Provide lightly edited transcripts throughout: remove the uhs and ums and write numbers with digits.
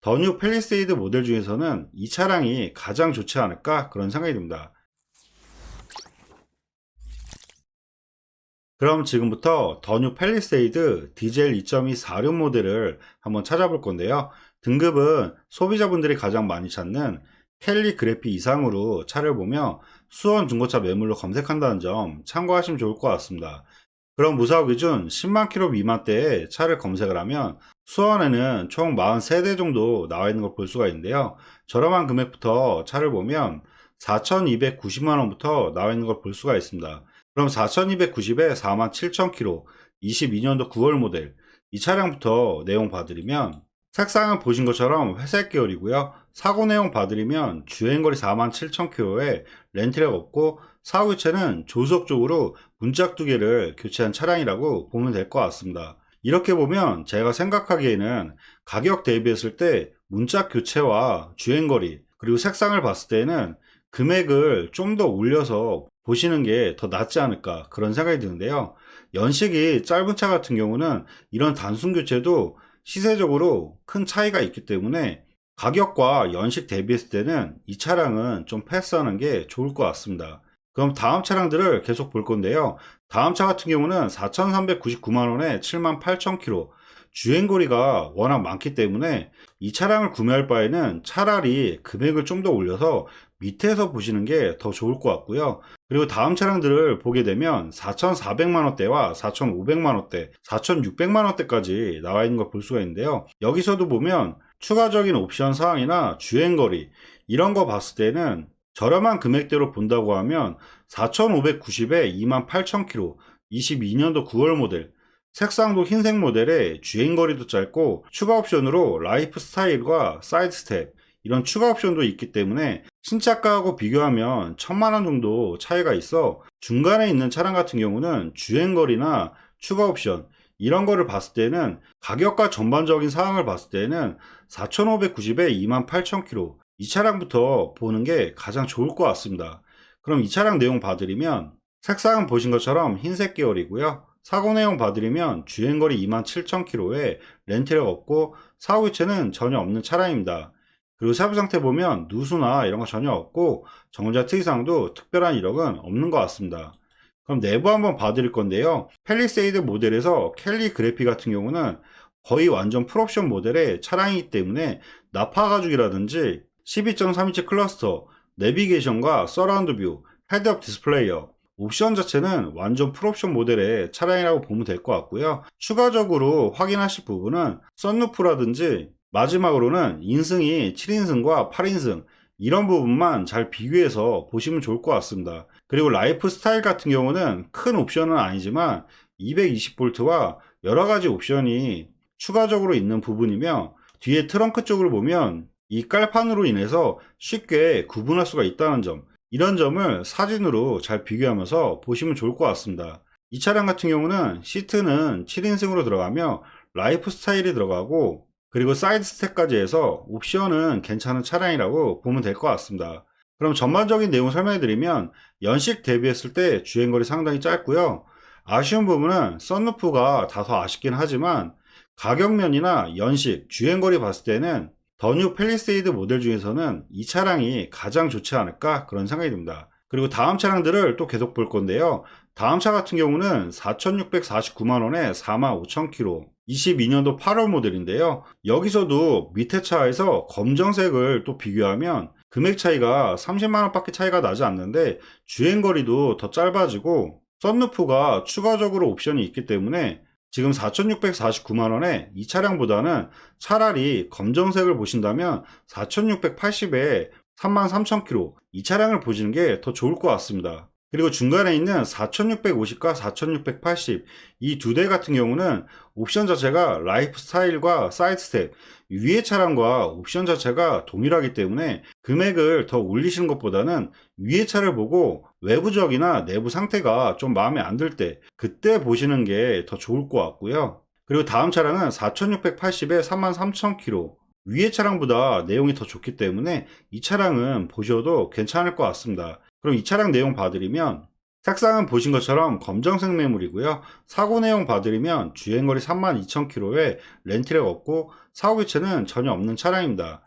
더 뉴 팰리세이드 모델 중에서는 이 차량이 가장 좋지 않을까 그런 생각이 듭니다. 그럼 지금부터 더 뉴 팰리세이드 디젤 2.2 4륜 모델을 한번 찾아볼 건데요. 등급은 소비자분들이 가장 많이 찾는 켈리 그래피 이상으로 차를 보며 수원 중고차 매물로 검색한다는 점 참고하시면 좋을 것 같습니다. 그럼 무사고 기준 10만 킬로 미만대의 차를 검색을 하면 수원에는 총 43대 정도 나와 있는 걸 볼 수가 있는데요. 저렴한 금액부터 차를 보면 4,290만 원부터 나와 있는 걸 볼 수가 있습니다. 그럼 4,290에 47,000km, 22년도 9월 모델 이 차량부터 내용 봐드리면 색상은 보신 것처럼 회색 계열이고요. 사고 내용 봐드리면 주행거리 47,000km에 렌트가 없고 사고 교체는 조속적으로 문짝 2개를 교체한 차량이라고 보면 될 것 같습니다. 이렇게 보면 제가 생각하기에는 가격 대비했을 때 문짝 교체와 주행거리 그리고 색상을 봤을 때는 금액을 좀 더 올려서 보시는 게 더 낫지 않을까 그런 생각이 드는데요. 연식이 짧은 차 같은 경우는 이런 단순 교체도 시세적으로 큰 차이가 있기 때문에 가격과 연식 대비했을 때는 이 차량은 좀 패스하는 게 좋을 것 같습니다. 그럼 다음 차량들을 계속 볼 건데요. 다음 차 같은 경우는 4,399만원에 78,000km 주행거리가 워낙 많기 때문에 이 차량을 구매할 바에는 차라리 금액을 좀 더 올려서 밑에서 보시는 게 더 좋을 것 같고요. 그리고 다음 차량들을 보게 되면 4,400만원대와 4,500만원대, 4,600만원대까지 나와 있는 걸 볼 수가 있는데요. 여기서도 보면 추가적인 옵션 사항이나 주행거리 이런 거 봤을 때는 저렴한 금액대로 본다고 하면 4,590에 28,000km, 22년도 9월 모델, 색상도 흰색 모델에 주행거리도 짧고 추가 옵션으로 라이프 스타일과 사이드 스텝 이런 추가 옵션도 있기 때문에 신차가하고 비교하면 1,000만원 정도 차이가 있어 중간에 있는 차량 같은 경우는 주행거리나 추가 옵션 이런 거를 봤을 때는 가격과 전반적인 상황을 봤을 때는 4,590에 28,000km 이 차량부터 보는 게 가장 좋을 것 같습니다. 그럼 이 차량 내용 봐드리면 색상은 보신 것처럼 흰색 계열이고요. 사고 내용 봐드리면 주행거리 27,000km에 렌트가 없고 사고 교체는 전혀 없는 차량입니다. 그리고 세부 상태 보면 누수나 이런 거 전혀 없고 정자 특이사항도 특별한 이력은 없는 것 같습니다. 그럼 내부 한번 봐드릴 건데요. 팰리세이드 모델에서 켈리 그래피 같은 경우는 거의 완전 풀옵션 모델의 차량이기 때문에 나파 가죽이라든지 12.3인치 클러스터, 내비게이션과 서라운드 뷰, 헤드업 디스플레이어 옵션 자체는 완전 풀옵션 모델의 차량이라고 보면 될 것 같고요. 추가적으로 확인하실 부분은 썬루프라든지 마지막으로는 인승이 7인승과 8인승 이런 부분만 잘 비교해서 보시면 좋을 것 같습니다. 그리고 라이프 스타일 같은 경우는 큰 옵션은 아니지만 220V와 여러가지 옵션이 추가적으로 있는 부분이며 뒤에 트렁크 쪽을 보면 이 깔판으로 인해서 쉽게 구분할 수가 있다는 점 이런 점을 사진으로 잘 비교하면서 보시면 좋을 것 같습니다. 이 차량 같은 경우는 시트는 7인승으로 들어가며 라이프 스타일이 들어가고 그리고 사이드 스텝까지 해서 옵션은 괜찮은 차량이라고 보면 될 것 같습니다. 그럼 전반적인 내용 설명해 드리면 연식 대비했을 때 주행거리 상당히 짧고요. 아쉬운 부분은 썬루프가 다소 아쉽긴 하지만 가격면이나 연식, 주행거리 봤을 때는 더 뉴 팰리세이드 모델 중에서는 이 차량이 가장 좋지 않을까 그런 생각이 듭니다. 그리고 다음 차량들을 또 계속 볼 건데요. 다음 차 같은 경우는 4,649만원에 45,000km 22년도 8월 모델인데요. 여기서도 밑에 차에서 검정색을 또 비교하면 금액 차이가 30만원 밖에 차이가 나지 않는데 주행거리도 더 짧아지고 썬루프가 추가적으로 옵션이 있기 때문에 지금 4,649만원에 이 차량보다는 차라리 검정색을 보신다면 4,680에 33,000km 이 차량을 보시는 게 더 좋을 것 같습니다. 그리고 중간에 있는 4,650과 4,680 이 두 대 같은 경우는 옵션 자체가 라이프 스타일과 사이드 스텝 위의 차량과 옵션 자체가 동일하기 때문에 금액을 더 올리시는 것보다는 위의 차를 보고 외부적이나 내부 상태가 좀 마음에 안 들 때 그때 보시는 게 더 좋을 것 같고요. 그리고 다음 차량은 4,680에 33,000km 위의 차량보다 내용이 더 좋기 때문에 이 차량은 보셔도 괜찮을 것 같습니다. 그럼 이 차량 내용 봐드리면 색상은 보신 것처럼 검정색 매물이고요. 사고 내용 봐드리면 주행거리 32,000km에 렌트력 없고 사고 교체는 전혀 없는 차량입니다.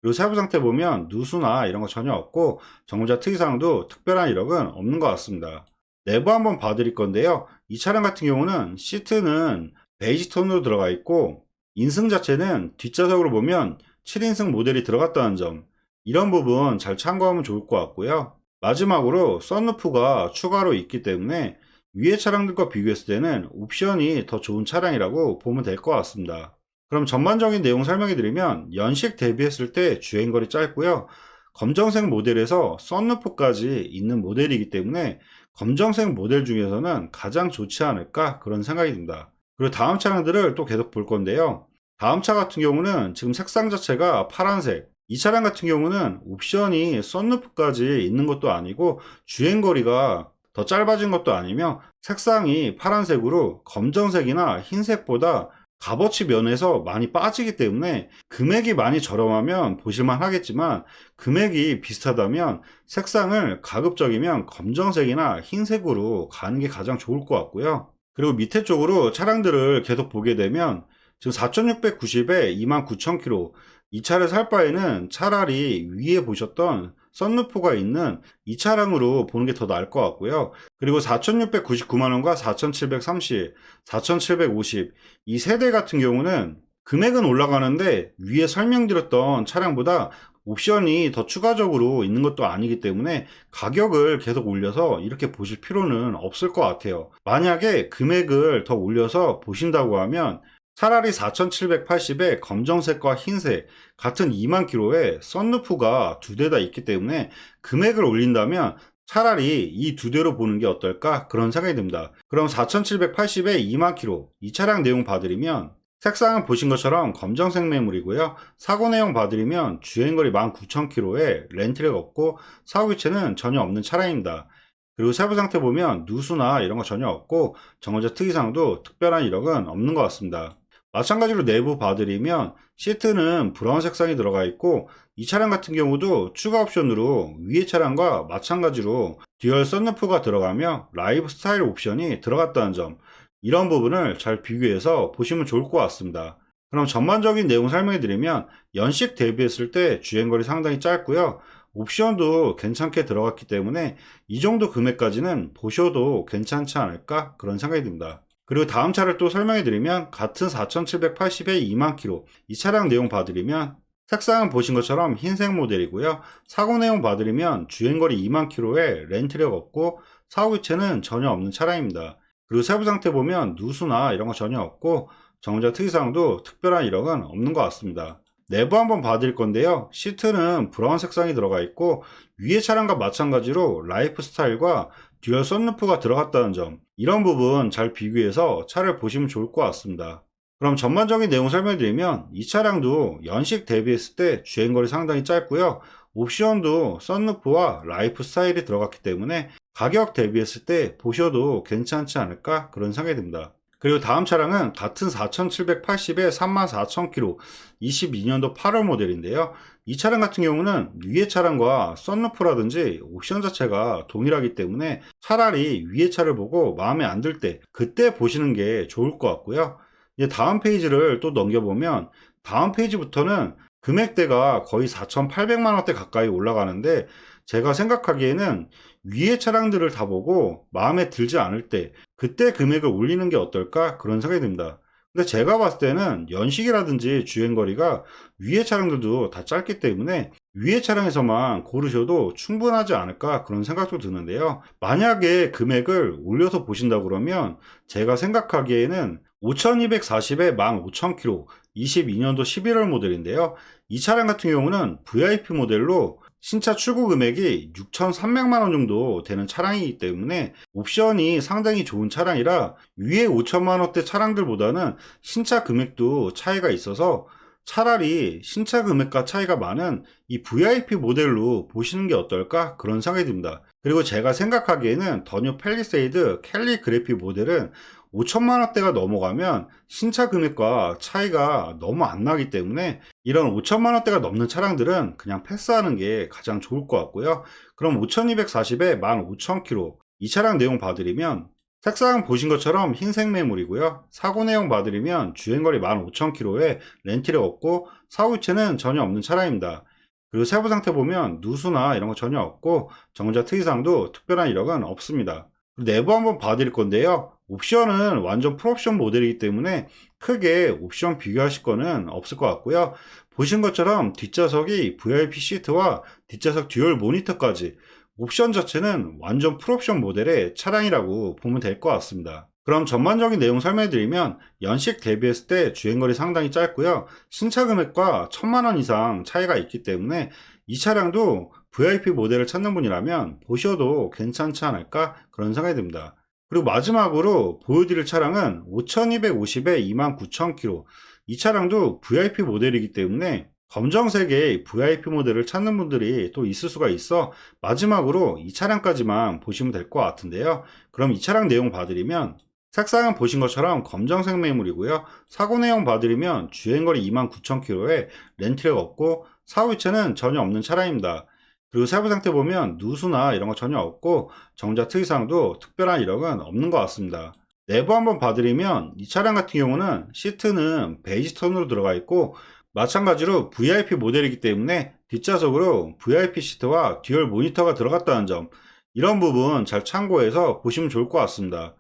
그리고 세부 상태 보면 누수나 이런 거 전혀 없고 정보자 특이사항도 특별한 이력은 없는 것 같습니다. 내부 한번 봐드릴 건데요. 이 차량 같은 경우는 시트는 베이지 톤으로 들어가 있고 인승 자체는 뒷좌석으로 보면 7인승 모델이 들어갔다는 점, 이런 부분 잘 참고하면 좋을 것 같고요. 마지막으로 썬루프가 추가로 있기 때문에 위의 차량들과 비교했을 때는 옵션이 더 좋은 차량이라고 보면 될 것 같습니다. 그럼 전반적인 내용 설명해 드리면 연식 대비했을 때 주행거리 짧고요. 검정색 모델에서 썬루프까지 있는 모델이기 때문에 검정색 모델 중에서는 가장 좋지 않을까 그런 생각이 듭니다. 그리고 다음 차량들을 또 계속 볼 건데요. 다음 차 같은 경우는 지금 색상 자체가 파란색, 이 차량 같은 경우는 옵션이 썬루프까지 있는 것도 아니고 주행거리가 더 짧아진 것도 아니며 색상이 파란색으로 검정색이나 흰색보다 값어치 면에서 많이 빠지기 때문에 금액이 많이 저렴하면 보실만 하겠지만 금액이 비슷하다면 색상을 가급적이면 검정색이나 흰색으로 가는 게 가장 좋을 것 같고요. 그리고 밑에 쪽으로 차량들을 계속 보게 되면 지금 4690에 29,000km, 이 차를 살 바에는 차라리 위에 보셨던 썬루프가 있는 이 차량으로 보는 게 더 나을 것 같고요. 그리고 4,699만원과 4,730, 4,750, 이 세대 같은 경우는 금액은 올라가는데 위에 설명드렸던 차량보다 옵션이 더 추가적으로 있는 것도 아니기 때문에 가격을 계속 올려서 이렇게 보실 필요는 없을 것 같아요. 만약에 금액을 더 올려서 보신다고 하면 차라리 4780에 검정색과 흰색 같은 2만 킬로에 썬루프가 두 대 다 있기 때문에 금액을 올린다면 차라리 이 두 대로 보는 게 어떨까 그런 생각이 듭니다. 그럼 4780에 2만 킬로, 이 차량 내용 봐드리면 색상은 보신 것처럼 검정색 매물이고요. 사고 내용 봐드리면 주행거리 19,000km에 렌트력 없고 사고 교체는 전혀 없는 차량입니다. 그리고 세부 상태 보면 누수나 이런 거 전혀 없고 정거자 특이사항도 특별한 이력은 없는 것 같습니다. 마찬가지로 내부 봐드리면 시트는 브라운 색상이 들어가 있고 이 차량 같은 경우도 추가 옵션으로 위의 차량과 마찬가지로 듀얼 썬루프가 들어가며 라이브 스타일 옵션이 들어갔다는 점, 이런 부분을 잘 비교해서 보시면 좋을 것 같습니다. 그럼 전반적인 내용 설명해 드리면 연식 대비했을 때 주행거리 상당히 짧고요. 옵션도 괜찮게 들어갔기 때문에 이 정도 금액까지는 보셔도 괜찮지 않을까 그런 생각이 듭니다. 그리고 다음 차를 또 설명해 드리면 같은 4780에 2만 킬로, 이 차량 내용 봐드리면 색상은 보신 것처럼 흰색 모델이고요. 사고 내용 봐드리면 주행거리 2만 킬로에 렌트력 없고 사고 교체는 전혀 없는 차량입니다. 그리고 세부 상태 보면 누수나 이런 거 전혀 없고 정자 특이사항도 특별한 이력은 없는 것 같습니다. 내부 한번 봐드릴 건데요. 시트는 브라운 색상이 들어가 있고 위의 차량과 마찬가지로 라이프 스타일과 듀얼 썬루프가 들어갔다는 점, 이런 부분 잘 비교해서 차를 보시면 좋을 것 같습니다. 그럼 전반적인 내용 설명드리면 이 차량도 연식 대비했을 때 주행거리 상당히 짧고요. 옵션도 썬루프와 라이프 스타일이 들어갔기 때문에 가격 대비했을 때 보셔도 괜찮지 않을까 그런 생각이 듭니다. 그리고 다음 차량은 같은 4780에 34,000km, 22년도 8월 모델인데요. 이 차량 같은 경우는 위의 차량과 썬루프라든지 옵션 자체가 동일하기 때문에 차라리 위의 차를 보고 마음에 안 들 때 그때 보시는 게 좋을 것 같고요. 이제 다음 페이지를 또 넘겨보면 다음 페이지부터는 금액대가 거의 4,800만 원대 가까이 올라가는데 제가 생각하기에는 위의 차량들을 다 보고 마음에 들지 않을 때 그때 금액을 올리는 게 어떨까 그런 생각이 듭니다. 근데 제가 봤을 때는 연식이라든지 주행거리가 위의 차량들도 다 짧기 때문에 위의 차량에서만 고르셔도 충분하지 않을까 그런 생각도 드는데요. 만약에 금액을 올려서 보신다 그러면 제가 생각하기에는 5240에 15,000km, 22년도 11월 모델인데요. 이 차량 같은 경우는 VIP 모델로 신차 출고 금액이 6,300만 원 정도 되는 차량이기 때문에 옵션이 상당히 좋은 차량이라 위에 5천만 원대 차량들보다는 신차 금액도 차이가 있어서 차라리 신차 금액과 차이가 많은 이 VIP 모델로 보시는 게 어떨까 그런 생각이 듭니다. 그리고 제가 생각하기에는 더뉴 팰리세이드 캘리 그래피 모델은 5천만 원대가 넘어가면 신차 금액과 차이가 너무 안 나기 때문에 이런 5천만 원대가 넘는 차량들은 그냥 패스하는 게 가장 좋을 것 같고요. 그럼 5240에 15,000km, 이 차량 내용 봐드리면 색상 보신 것처럼 흰색 매물이고요. 사고 내용 봐드리면 주행거리 15,000km에 렌트력 없고 사고 유체는 전혀 없는 차량입니다. 그리고 세부 상태 보면 누수나 이런 거 전혀 없고 정자 특이사항도 특별한 이력은 없습니다. 내부 한번 봐드릴 건데요. 옵션은 완전 풀옵션 모델이기 때문에 크게 옵션 비교하실 거는 없을 것 같고요. 보신 것처럼 뒷좌석이 VIP 시트와 뒷좌석 듀얼 모니터까지 옵션 자체는 완전 풀옵션 모델의 차량이라고 보면 될 것 같습니다. 그럼 전반적인 내용 설명해 드리면 연식 대비했을 때 주행거리 상당히 짧고요. 신차 금액과 1000만원 이상 차이가 있기 때문에 이 차량도 VIP 모델을 찾는 분이라면 보셔도 괜찮지 않을까 그런 생각이 듭니다. 그리고 마지막으로 보여드릴 차량은 5250에 29000km, 이 차량도 VIP 모델이기 때문에 검정색의 VIP 모델을 찾는 분들이 또 있을 수가 있어 마지막으로 이 차량까지만 보시면 될 것 같은데요. 그럼 이 차량 내용 봐드리면 색상은 보신 것처럼 검정색 매물이고요. 사고 내용 봐드리면 주행거리 29000km에 렌트력 없고 사후 유체는 전혀 없는 차량입니다. 그리고 세부 상태 보면 누수나 이런 거 전혀 없고 정자 특이사항도 특별한 이력은 없는 것 같습니다. 내부 한번 봐드리면 이 차량 같은 경우는 시트는 베이지 톤으로 들어가 있고 마찬가지로 VIP 모델이기 때문에 뒷좌석으로 VIP 시트와 듀얼 모니터가 들어갔다는 점, 이런 부분 잘 참고해서 보시면 좋을 것 같습니다.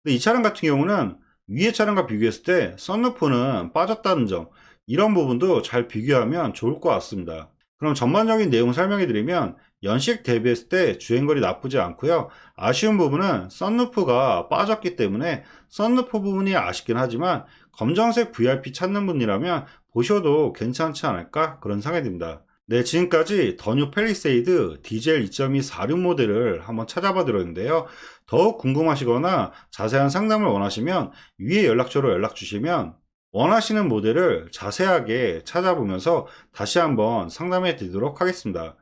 근데 이 차량 같은 경우는 위의 차량과 비교했을 때 썬루프는 빠졌다는 점, 이런 부분도 잘 비교하면 좋을 것 같습니다. 그럼 전반적인 내용 설명해 드리면 연식 대비했을 때 주행거리 나쁘지 않고요. 아쉬운 부분은 썬루프가 빠졌기 때문에 썬루프 부분이 아쉽긴 하지만 검정색 VIP 찾는 분이라면 보셔도 괜찮지 않을까 그런 생각이 듭니다. 네, 지금까지 더 뉴 팰리세이드 디젤 2.2 4륜 모델을 한번 찾아봐 드렸는데요. 더욱 궁금하시거나 자세한 상담을 원하시면 위에 연락처로 연락 주시면 원하시는 모델을 자세하게 찾아보면서 다시 한번 상담해 드리도록 하겠습니다.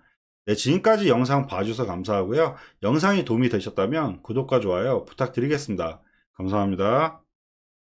네, 지금까지 영상 봐주셔서 감사하고요. 영상이 도움이 되셨다면 구독과 좋아요 부탁드리겠습니다. 감사합니다.